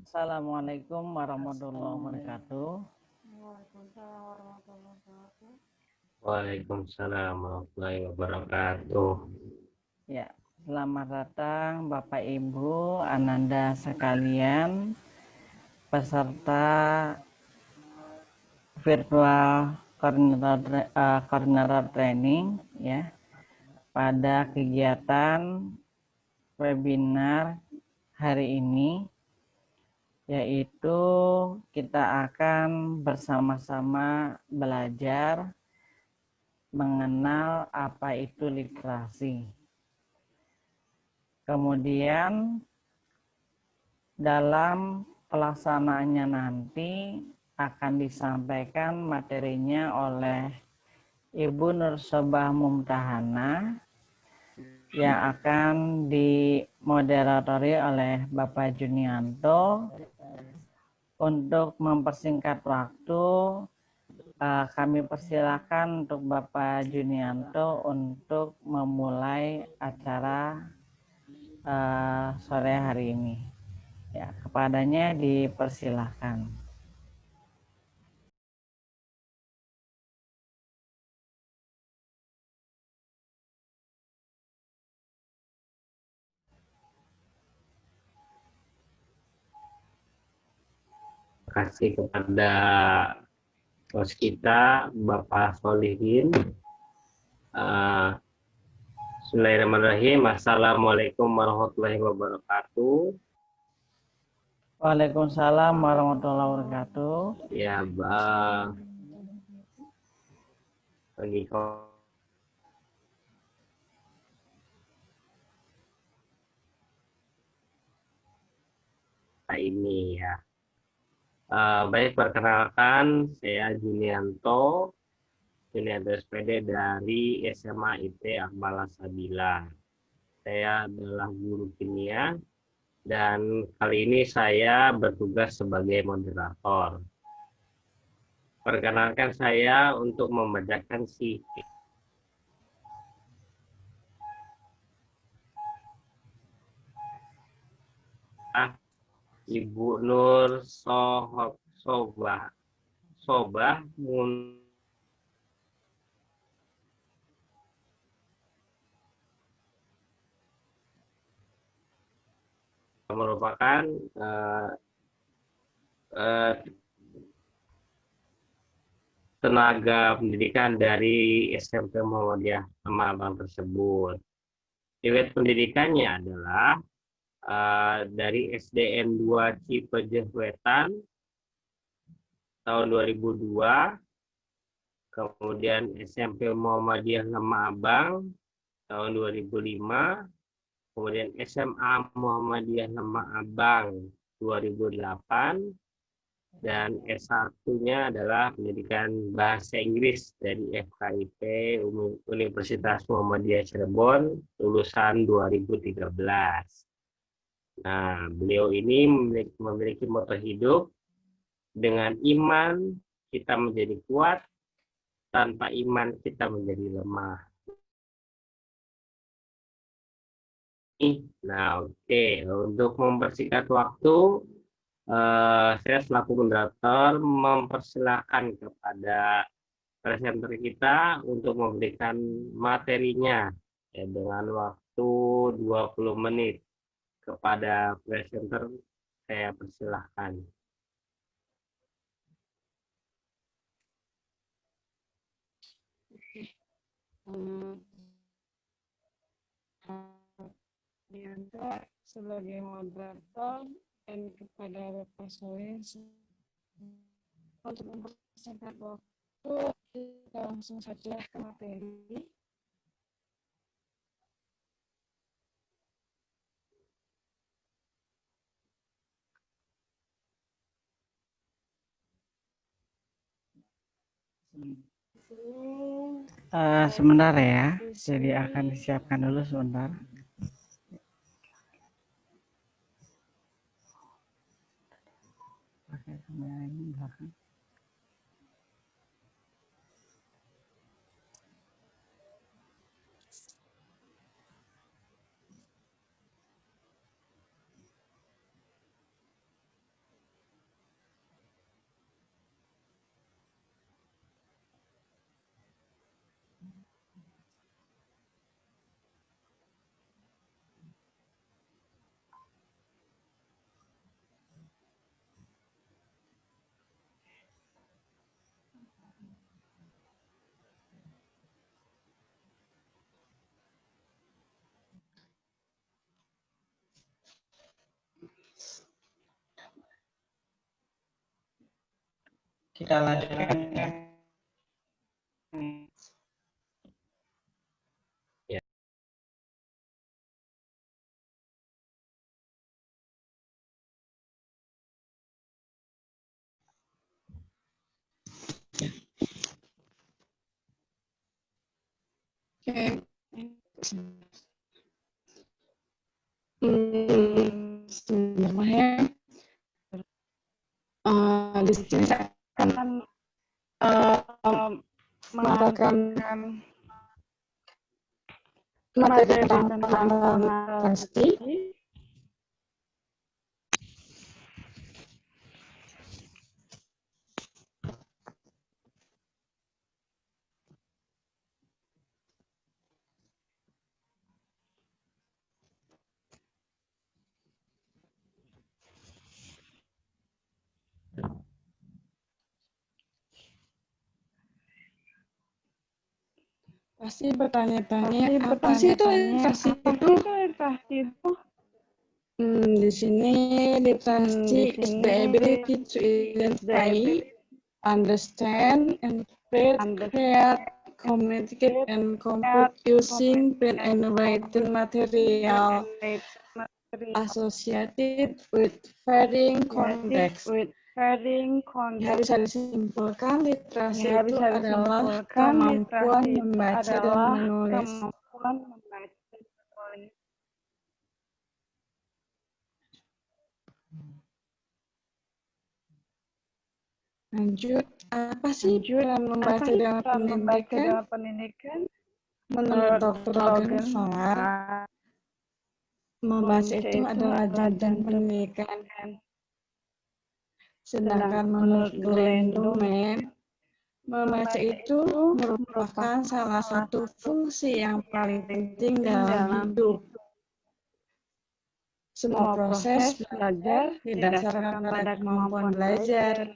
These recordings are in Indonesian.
Assalamualaikum warahmatullahi wabarakatuh. Waalaikumsalam warahmatullahi wabarakatuh. Waalaikumsalam warahmatullahi wabarakatuh. Ya, selamat datang Bapak Ibu, Ananda sekalian, peserta virtual coordinator training ya pada kegiatan webinar hari ini, yaitu kita akan bersama-sama belajar mengenal apa itu literasi. Kemudian dalam pelaksanaannya nanti akan disampaikan materinya oleh Ibu Nursobah Mumtahana yang akan dimoderatori oleh Bapak Junianto. Untuk mempersingkat waktu, kami persilakan untuk Bapak Junianto untuk memulai acara sore hari ini. Ya, kepadanya dipersilahkan. Terima kasih kepada host kita, Bapak Solihin. Bismillahirrahmanirrahim. Assalamualaikum warahmatullahi wabarakatuh. Waalaikumsalam warahmatullahi wabarakatuh. Ya, bagi ini ya. Baik, perkenalkan saya Junianto SPD dari SMA IT Akmala Sabila. Saya adalah guru kimia dan kali ini saya bertugas sebagai moderator. Perkenalkan saya untuk membacakan CV. Ibu Nur Sobah merupakan tenaga pendidikan dari SMP Muhammadiyah Abang tersebut. Riwayat pendidikannya adalah dari SDN 2 Cipeje Wetan tahun 2002, kemudian SMP Muhammadiyah Lemah Abang tahun 2005, kemudian SMA Muhammadiyah Lemah Abang 2008, dan S1-nya adalah pendidikan bahasa Inggris dari FKIP Universitas Muhammadiyah Cirebon lulusan 2013. Nah, beliau ini memiliki moto hidup, dengan iman kita menjadi kuat, tanpa iman kita menjadi lemah. Nah, oke. Untuk mempersingkat waktu, saya selaku moderator mempersilahkan kepada presenter kita untuk memberikan materinya ya, dengan waktu 20 menit. Kepada presenter saya persilahkan. Sebagai moderator dan kepada Bapak Soleh untuk mempersingkat waktu, kita langsung saja ke materi. Sebentar ya, jadi akan disiapkan dulu sebentar. Pakai kamera ini belakang. Kita lanjutkan ya. Ya. Oke. Sebenarnya di sini saya akan mengatakan materi tentang narasi. Pasti bertanya-tanya apa sih itu literasi itu? Di sini literasi is the ability to identify, understand, interpret, create, communicate, and compute using print and written material associated with varying context. Ya, bisa disimpulkan literasi itu adalah kemampuan membaca dan menulis. Lanjut, apa sih peran membaca dalam pendidikan? Menurut Dr. Logan Farr, membaca itu adalah jalan pendidikan. Sedangkan menurut Glenn Duman, membaca itu merupakan salah satu fungsi yang paling penting dalam hidup. Semua proses belajar didasarkan pada kemampuan belajar.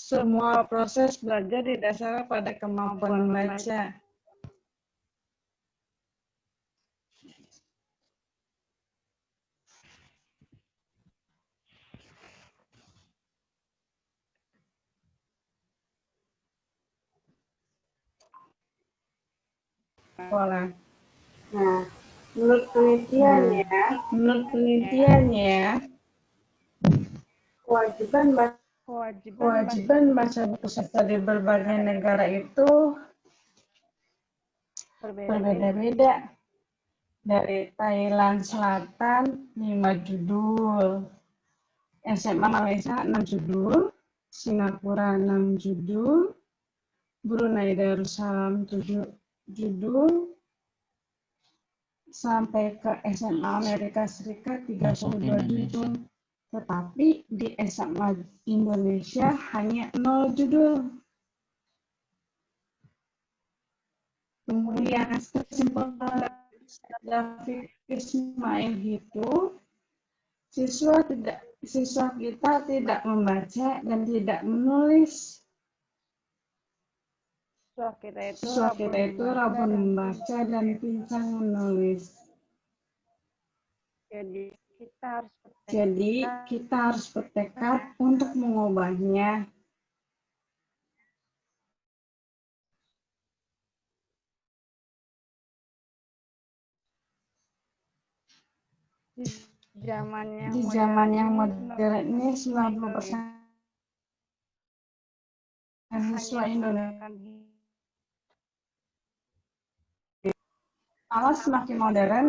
Semua proses belajar didasarkan pada kemampuan membaca. Pola. Nah, menurut penelitiannya, kewajiban baca buku sastra di berbagai negara itu berbeda-beda. Dari Thailand Selatan 5 judul, SMA Malaysia 6 judul, Singapura 6 judul, Brunei Darussalam 7 judul, sampai ke SMA Amerika Serikat 32 judul. Tetapi di SMA Indonesia hanya 0 judul. Kemudian kesimpulan David Ismail itu siswa kita tidak membaca dan tidak menulis. Siswa kita itu rabun membaca dan pincang menulis. Jadi kita harus bertekad untuk mengubahnya. Di zaman yang modern ini 90% siswa Indonesia malah semakin modern,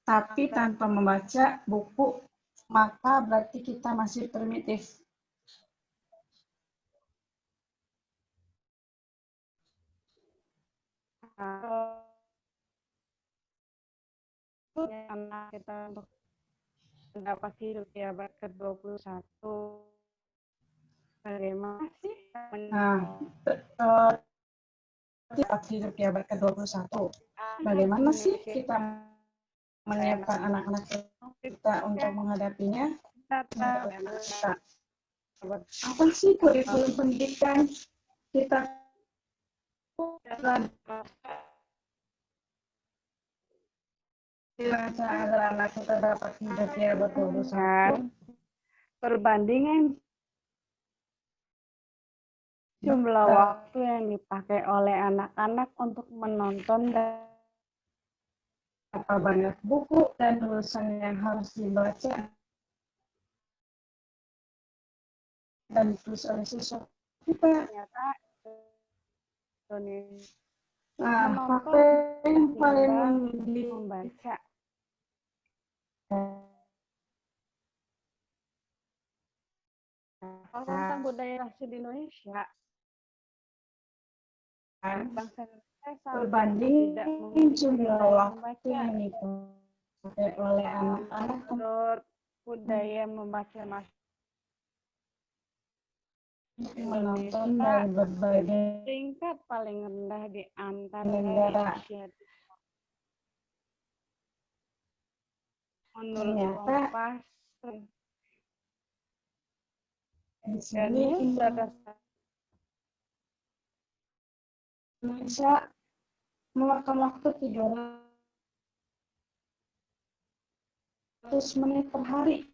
tapi tanpa membaca buku, maka berarti kita masih primitif. Kita untuk mendapat hidup di abad ke-21. Bagaimana sih? Dapat hidup di abad ke-21. Bagaimana sih kita menyiapkan anak-anak kita untuk menghadapinya? Apa sih kurikulum pendidikan kita? Rasa agar anak kita dapat hidupnya berterusan, perbandingan jumlah waktu yang dipakai oleh anak-anak untuk menonton dan berapa banyak buku dan tulisan yang harus dibaca dan ditulis oleh siswa kita. Ternyata fakta yang paling membaca tentang budaya rasio di Indonesia, bangsa Indonesia berbanding jumlah waktu yang dipakai oleh anak-anak menurut budaya membaca menonton dari berbagai tingkat paling rendah di antara negara Asia. Menurut Kompas, di sini berdasarkan Indonesia memakan waktu 300 menit per hari.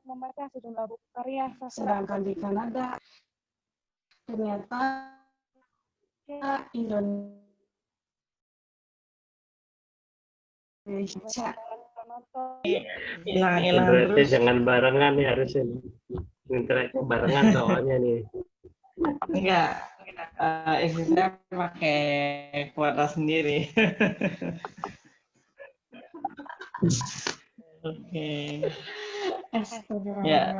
Membaca sejumlah buku karya sastra. Sedangkan di Kanada ternyata Indonesia Hilang-hilang Internetnya terus. jangan barengan nih harusnya. Internetnya barengan soalnya nih. Enggak. Istri saya pakai kuota sendiri. Oke. Ya.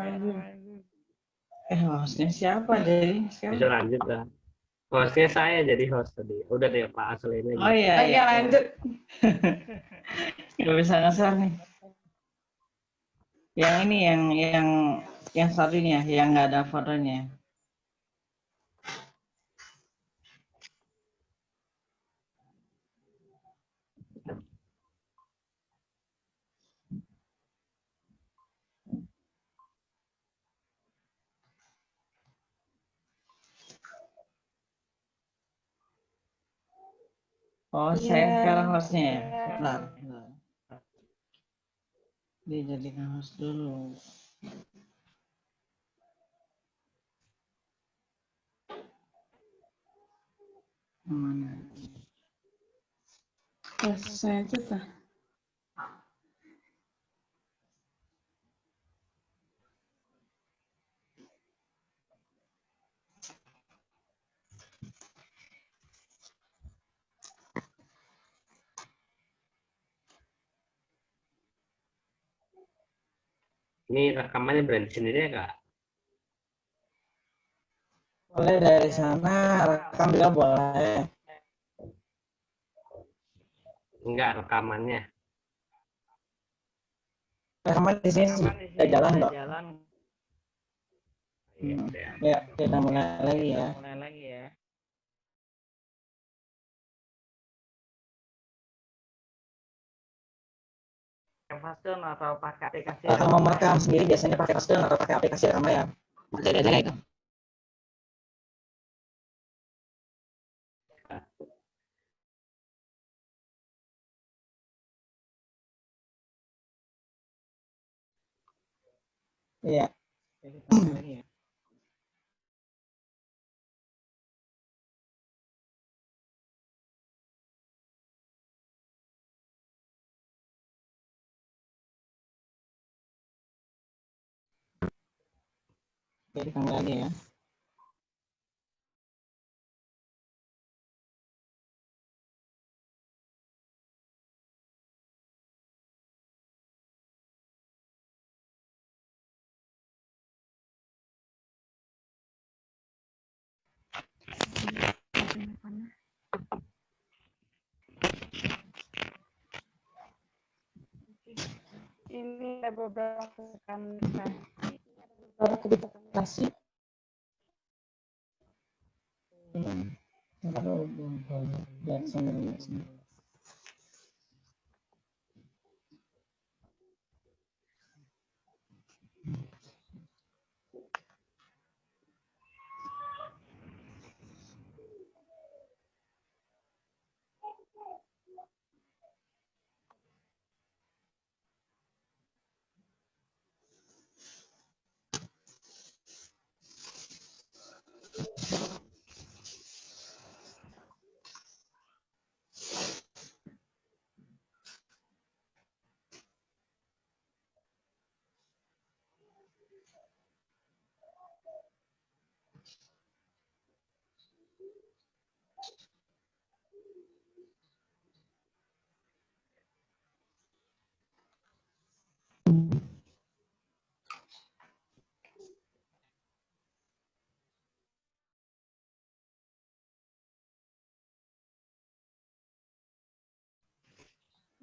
Hostnya siapa jadi Bisa sekarang? lanjut lah. Hostnya saya jadi host tadi. Udah deh Pak Asli ini. Oh iya, iya. lanjut. Gak bisa ngeser nih. Yang ini yang satu ini ya, yang nggak ada fotonya. Oh, saya sekarang hostnya ya. Bentar. Dijadikan host dulu. Mana? Saya juga. Ini rekamannya berhenti sendiri ya Kak? Boleh dari sana, rekam juga boleh. Enggak rekamannya. Rekaman di sini sudah jalan kok. Ya, kita mulai lagi ya. Fastun atau pakai aplikasi? Kalau mau merekam sendiri biasanya pakai Fastun atau pakai aplikasi rekam ya. Beda-beda itu. Iya. Kita mulai lagi ya. Jadi kembali lagi ya. Ini ada beberapa kebijaksanaan.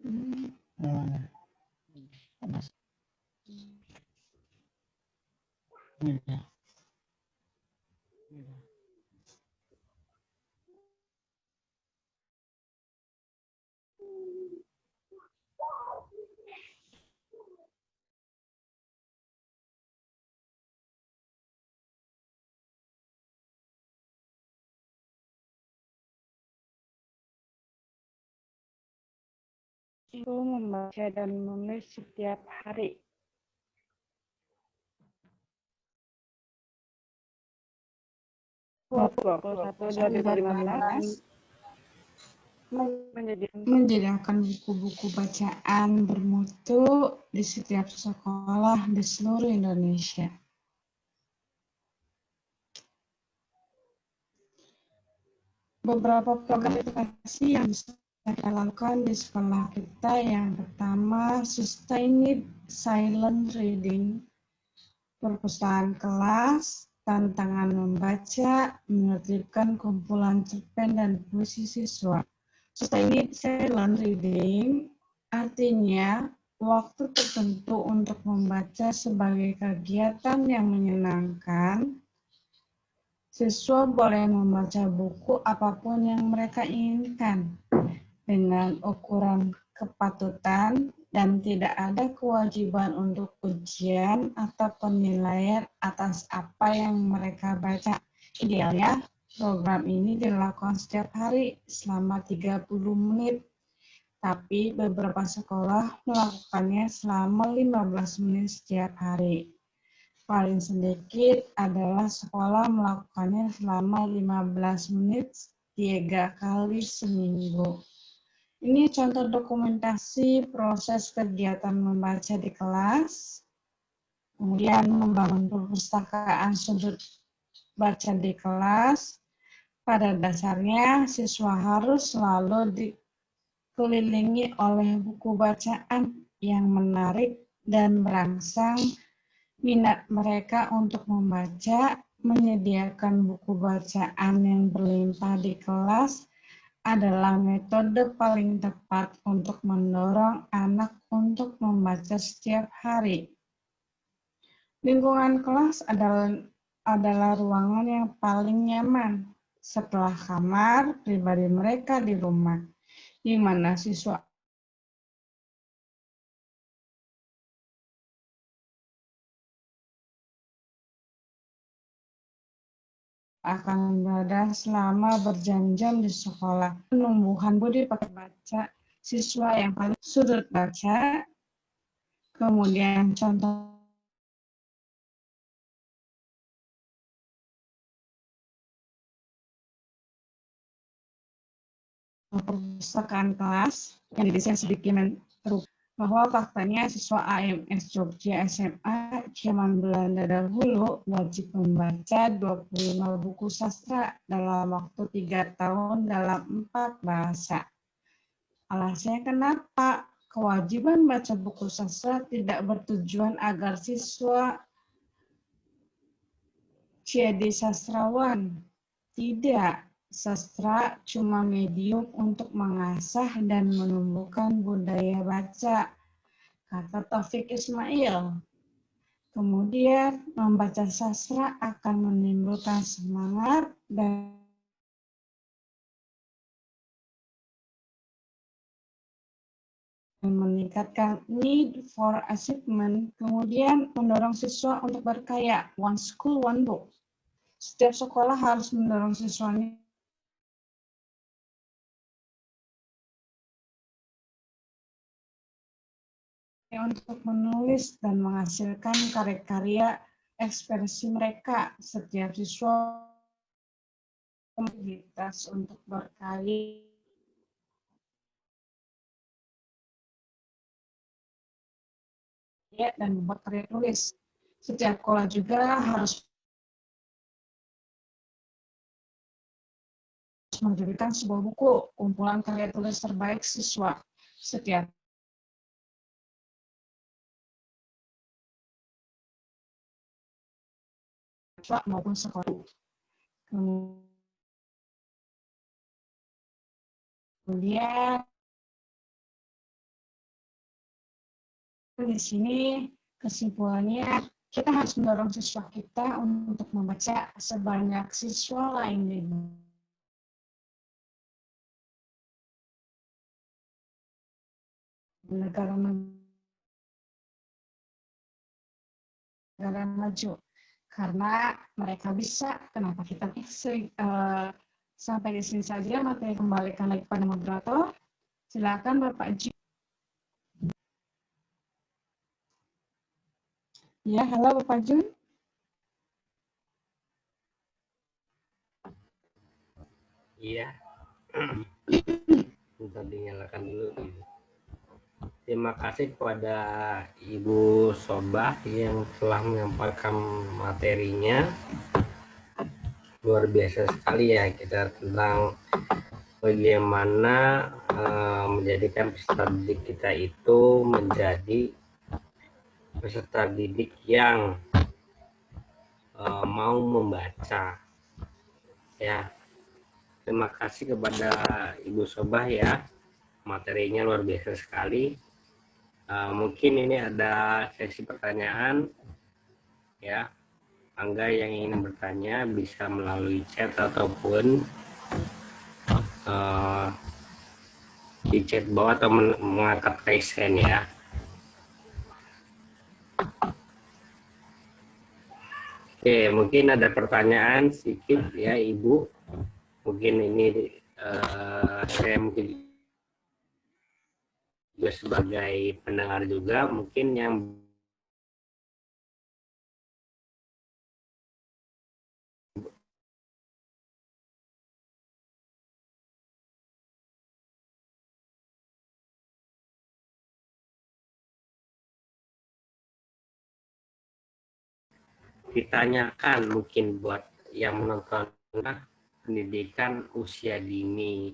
Mana? Panas. Ini dia. Itu membaca dan menulis setiap hari. Dua puluh satu 2015 menyediakan buku-buku bacaan bermutu di setiap sekolah di seluruh Indonesia. Beberapa program edukasi yang bisa kita lakukan di sekolah kita, yang pertama Sustained Silent Reading, perpustakaan kelas, tantangan membaca, menertibkan kumpulan cerpen dan puisi siswa. Sustained Silent Reading artinya waktu tertentu untuk membaca sebagai kegiatan yang menyenangkan. Siswa boleh membaca buku apapun yang mereka inginkan dengan ukuran kepatutan dan tidak ada kewajiban untuk ujian atau penilaian atas apa yang mereka baca. Idealnya, program ini dilakukan setiap hari selama 30 menit, tapi beberapa sekolah melakukannya selama 15 menit setiap hari. Paling sedikit adalah sekolah melakukannya selama 15 menit 3 kali seminggu. Ini contoh dokumentasi proses kegiatan membaca di kelas, kemudian membangun perpustakaan sudut baca di kelas. Pada dasarnya, siswa harus selalu dikelilingi oleh buku bacaan yang menarik dan merangsang minat mereka untuk membaca. Menyediakan buku bacaan yang berlimpah di kelas adalah metode paling tepat untuk mendorong anak untuk membaca setiap hari. Lingkungan kelas adalah ruangan yang paling nyaman setelah kamar pribadi mereka di rumah, di mana siswa akan berada selama berjam-jam di sekolah. Penumbuhan budi pekerti baca siswa yang paling sudut baca, kemudian contoh perpustakaan kelas yang didesain sedemikian rupa bahwa faktanya siswa AMS Jogja SMA zaman Belanda dahulu wajib membaca 25 buku sastra dalam waktu 3 tahun dalam 4 bahasa. Alasannya kenapa? Kewajiban baca buku sastra tidak bertujuan agar siswa jadi sastrawan. Tidak, sastra cuma medium untuk mengasah dan menumbuhkan budaya baca, kata Taufik Ismail. Kemudian, membaca sastra akan menimbulkan semangat dan meningkatkan need for achievement, kemudian mendorong siswa untuk berkarya. One school, one book. Setiap sekolah harus mendorong siswanya untuk menulis dan menghasilkan karya-karya ekspresi mereka. Setiap siswa aktivitas untuk berkarya dan membuat karya tulis. Setiap sekolah juga harus menerbitkan sebuah buku, kumpulan karya tulis terbaik siswa. Setiap siswa maupun sekolah. Kemudian di sini kesimpulannya kita harus mendorong siswa kita untuk membaca sebanyak siswa lain di negara maju, karena mereka bisa. Kenapa kita sampai di sini saja materi, kembalikan lagi pada moderator. Silakan Bapak Jun. Ya, halo Bapak Jun. Iya. Bentar dinyalakan dulu. Terima kasih kepada Ibu Sobah yang telah menyampaikan materinya. Luar biasa sekali ya kita tentang bagaimana menjadikan peserta didik kita itu menjadi peserta didik yang mau membaca. Ya, terima kasih kepada Ibu Sobah ya, materinya luar biasa sekali. Mungkin ini ada sesi pertanyaan ya. Angga yang ingin bertanya bisa melalui chat ataupun di chat bawah atau mengangkat raise hand ya. Oke, mungkin ada pertanyaan sedikit ya Ibu. Mungkin ini saya mungkin juga sebagai pendengar juga mungkin yang ditanyakan mungkin buat yang menonton pendidikan usia dini,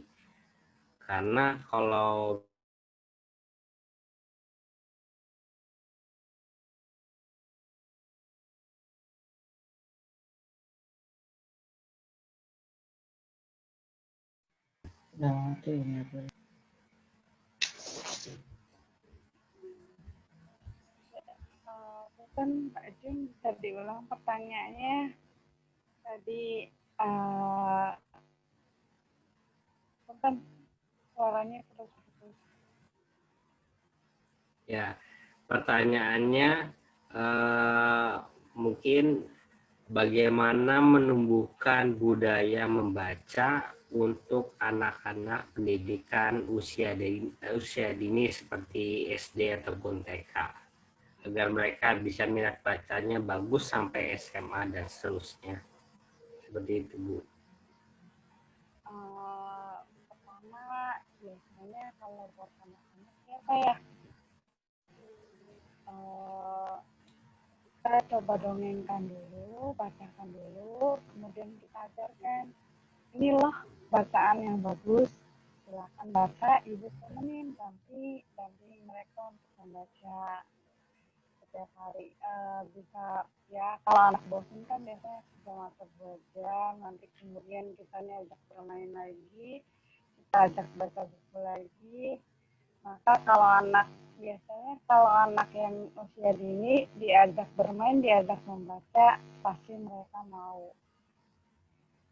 karena kalau Nah, itu ini apa? Kan Pak Jun bisa diulang pertanyaannya tadi, kan suaranya terus. ya pertanyaannya mungkin bagaimana menumbuhkan budaya membaca untuk anak-anak pendidikan usia dini seperti SD ataupun TK, agar mereka bisa minat bacanya bagus sampai SMA dan seterusnya. Seperti itu, Bu. Pertama, biasanya kalau buat anak-anak ya kayak kita coba dongengkan dulu, bacakan dulu, kemudian kita ajarkan, inilah bacaan yang bagus, silakan baca, ibu temenin, dampingi mereka untuk membaca setiap hari. Bisa ya, kalau anak bosan kan biasanya sudah masuk 2 jam, nanti kemudian kita ajak bermain lagi, kita ajak baca buku lagi. Maka biasanya kalau anak yang usia dini diajak bermain, diajak membaca, pasti mereka mau.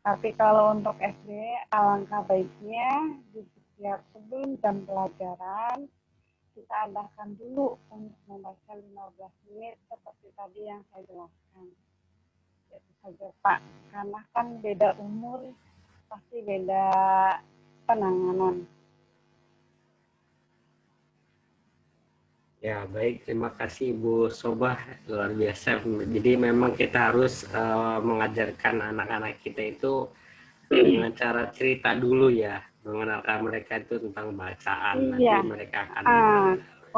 Tapi kalau untuk SD, alangkah baiknya di setiap sebelum jam pelajaran kita adakan dulu untuk membaca 15 menit seperti tadi yang saya jelaskan. Itu saja Pak, karena kan beda umur, pasti beda penanganan. Ya, baik. Terima kasih Ibu Sobah. Luar biasa. Jadi memang kita harus mengajarkan anak-anak kita itu dengan cara cerita dulu ya. Mengenalkan mereka itu tentang bacaan. Iya. Nanti mereka akan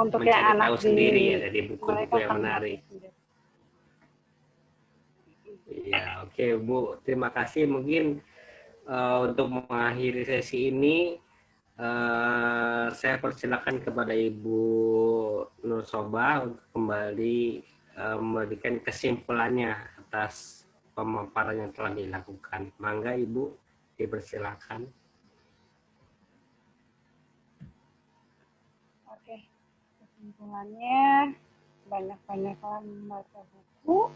Untuk mencari yang tahu anak sendiri ya dari mereka buku-buku yang akan menarik. sendiri. Ya, oke Bu. Terima kasih. Mungkin untuk mengakhiri sesi ini, saya persilakan kepada Ibu Nur Sobah untuk kembali memberikan kesimpulannya atas pemaparan yang telah dilakukan. Mangga Ibu, dipersilakan. Oke, kesimpulannya, banyak-banyaklah membaca buku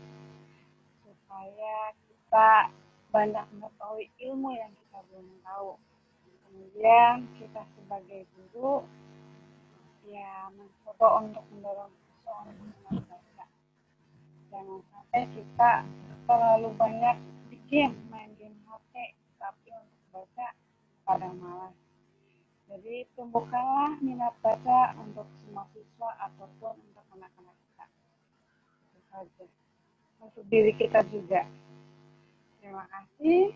supaya kita banyak mengetahui ilmu yang kita belum tahu. Kemudian kita sebagai guru ya mencoba untuk mendorong seseorang untuk membaca. Jangan sampai kita terlalu banyak main game HP, tapi untuk baca kadang malas. Jadi tumbuhkanlah minat baca untuk semua siswa ataupun untuk anak-anak kita. Itu saja. Untuk diri kita juga. Terima kasih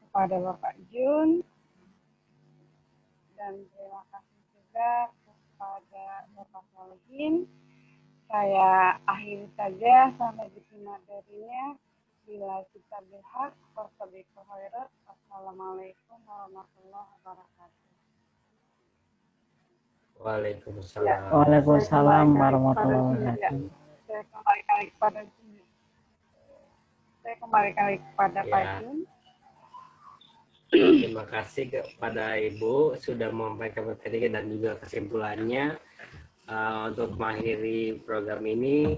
kepada Bapak Jun dan terima kasih juga kepada Bapak Solihin. Saya akhiri saja sampai di sini materinya. Bila kita berhak, Assalamualaikum warahmatullahi wabarakatuh. Waalaikumsalam. Waalaikumsalam warahmatullahi wabarakatuh. Saya kembalikan kepada Pak Jun. Terima kasih kepada Ibu sudah menyampaikan materi dan juga kesimpulannya. Untuk mengakhiri program ini,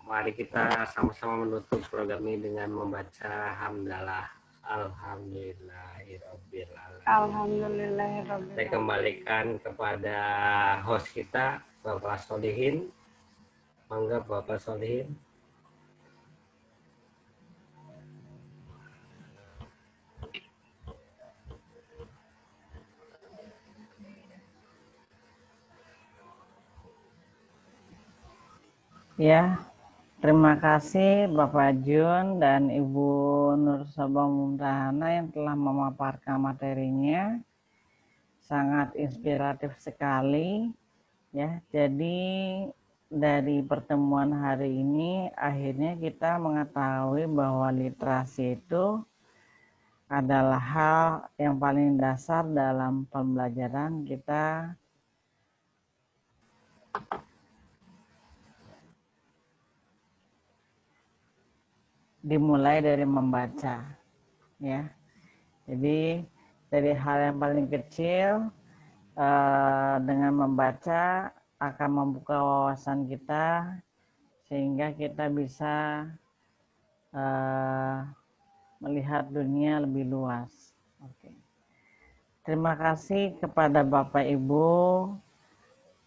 mari kita sama-sama menutup program ini dengan membaca hamdalah. Alhamdulillahirrabbilalamin. Saya kembalikan kepada host kita, Bapak Solihin. Mangga Bapak Solihin. Ya, terima kasih Bapak Jun dan Ibu Nur Sabah Mumtahana yang telah memaparkan materinya. Sangat inspiratif sekali. Ya, jadi dari pertemuan hari ini akhirnya kita mengetahui bahwa literasi itu adalah hal yang paling dasar dalam pembelajaran kita. Dimulai dari membaca, ya. Jadi dari hal yang paling kecil dengan membaca akan membuka wawasan kita sehingga kita bisa melihat dunia lebih luas. Oke. Terima kasih kepada Bapak Ibu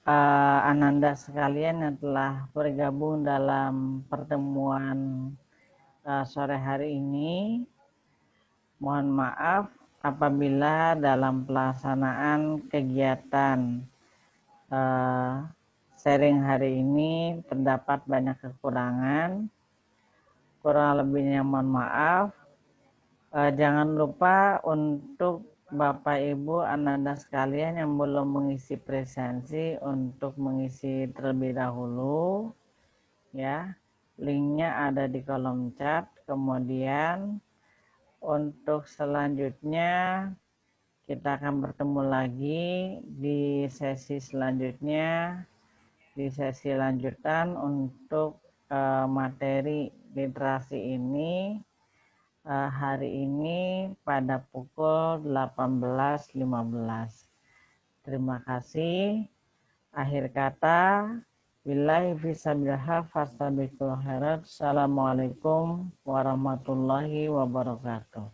Ananda sekalian yang telah bergabung dalam pertemuan sore hari ini. Mohon maaf apabila dalam pelaksanaan kegiatan sharing hari ini terdapat banyak kekurangan. Kurang lebihnya mohon maaf. Jangan lupa untuk Bapak Ibu Ananda sekalian yang belum mengisi presensi untuk mengisi terlebih dahulu, ya. Linknya ada di kolom chat. Kemudian untuk selanjutnya kita akan bertemu lagi di sesi selanjutnya, di sesi lanjutan untuk materi literasi ini hari ini pada pukul 18.15. Terima kasih. Akhir kata, billahi fisabilillah fastabiqul khairat. Assalamualaikum warahmatullahi wabarakatuh.